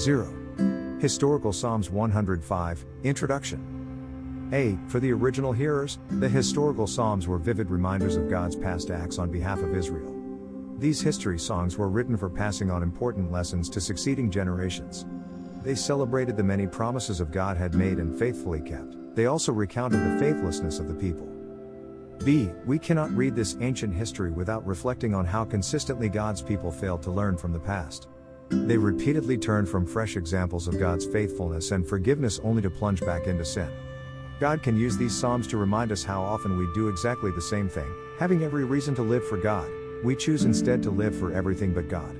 0. Historical Psalms 105, Introduction. A. For the original hearers, the historical psalms were vivid reminders of God's past acts on behalf of Israel. These history songs were written for passing on important lessons to succeeding generations. They celebrated the many promises of God had made and faithfully kept. They also recounted the faithlessness of the people. B. We cannot read this ancient history without reflecting on how consistently God's people failed to learn from the past. They repeatedly turned from fresh examples of God's faithfulness and forgiveness only to plunge back into sin. God can use these psalms to remind us how often we do exactly the same thing. Having every reason to live for God, we choose instead to live for everything but God.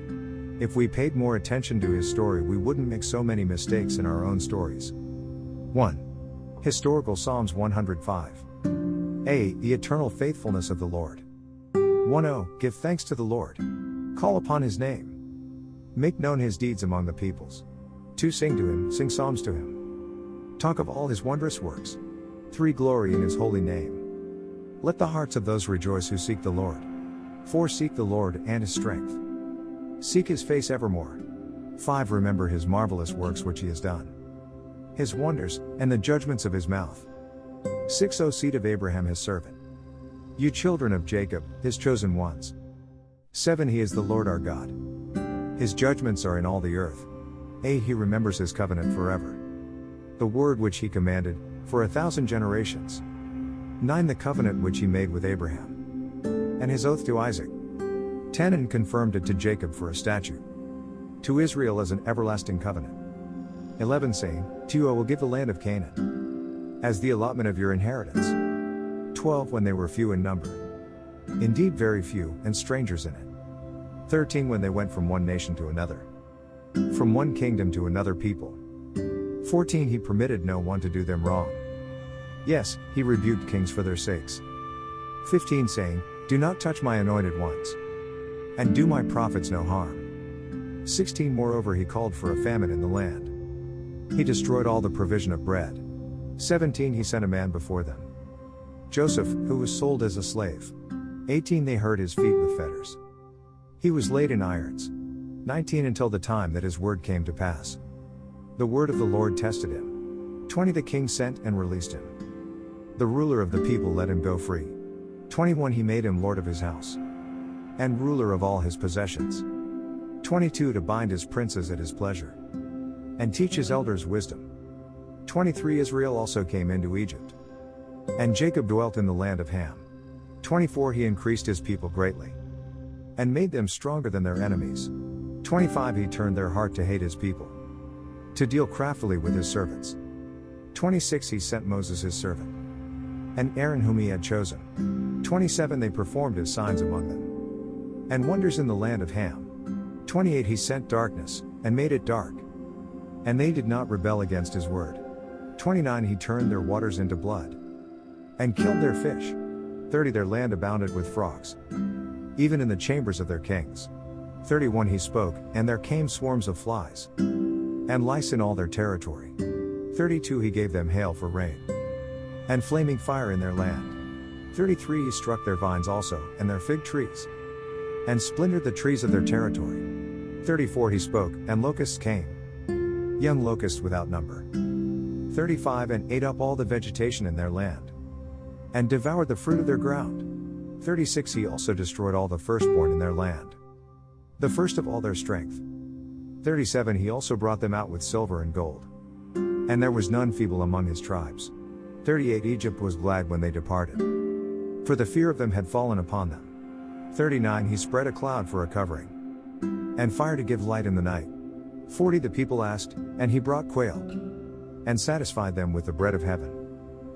If we paid more attention to His story, we wouldn't make so many mistakes in our own stories. 1. Historical Psalms 105. A. The eternal faithfulness of the Lord. 1. Give thanks to the Lord. Call upon His name. Make known His deeds among the peoples. 2. Sing to Him, sing psalms to Him. Talk of all His wondrous works. 3. Glory in His holy name. Let the hearts of those rejoice who seek the Lord. 4. Seek the Lord and His strength. Seek His face evermore. 5. Remember His marvelous works which He has done, His wonders, and the judgments of His mouth. 6. O seed of Abraham His servant, you children of Jacob, His chosen ones. 7. He is the Lord our God. His judgments are in all the earth. 8. He remembers His covenant forever, the word which He commanded, for 1,000 generations. 9. The covenant which He made with Abraham, and His oath to Isaac. 10. And confirmed it to Jacob for a statute, to Israel as an everlasting covenant. 11. Saying, to you I will give the land of Canaan, as the allotment of your inheritance. 12. When they were few in number, indeed very few, and strangers in it. 13. When they went from one nation to another, from one kingdom to another people. 14. He permitted no one to do them wrong. Yes, He rebuked kings for their sakes. 15. Saying, do not touch my anointed ones, and do my prophets no harm. 16. Moreover He called for a famine in the land. He destroyed all the provision of bread. 17. He sent a man before them, Joseph, who was sold as a slave. 18. They hurt his feet with fetters. He was laid in irons. 19. Until the time that His word came to pass. The word of the Lord tested him. 20. The king sent and released him. The ruler of the people let him go free. 21. He made him lord of his house, and ruler of all his possessions. 22. To bind his princes at his pleasure, and teach his elders wisdom. 23. Israel also came into Egypt, and Jacob dwelt in the land of Ham. 24. He increased His people greatly, and made them stronger than their enemies. 25. He turned their heart to hate His people, to deal craftily with His servants. 26. He sent Moses His servant, and Aaron whom He had chosen. 27. They performed His signs among them, and wonders in the land of Ham. 28. He sent darkness, and made it dark, and they did not rebel against His word. 29. He turned their waters into blood, and killed their fish. 30. Their land abounded with frogs, even in the chambers of their kings. 31. He spoke, and there came swarms of flies, and lice in all their territory. 32. He gave them hail for rain, and flaming fire in their land. 33. He struck their vines also, and their fig trees, and splintered the trees of their territory. 34. He spoke, and locusts came, young locusts without number. 35. And ate up all the vegetation in their land, and devoured the fruit of their ground. 36. He also destroyed all the firstborn in their land, the first of all their strength. 37. He also brought them out with silver and gold, and there was none feeble among His tribes. 38. Egypt was glad when they departed, for the fear of them had fallen upon them. 39. He spread a cloud for a covering, and fire to give light in the night. 40. The people asked, and He brought quail, and satisfied them with the bread of heaven.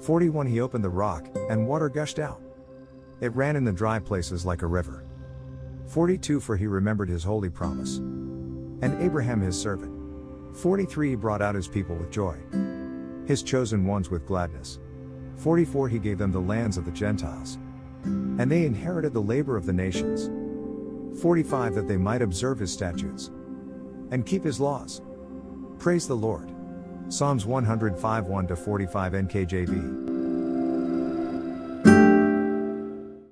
41. He opened the rock, and water gushed out. It ran in the dry places like a river. 42. For He remembered His holy promise, and Abraham His servant. 43. He brought out His people with joy, His chosen ones with gladness. 44. He gave them the lands of the Gentiles, and they inherited the labor of the nations. 45. That they might observe His statutes, and keep His laws. Praise the Lord. Psalms 105 1-45 NKJV.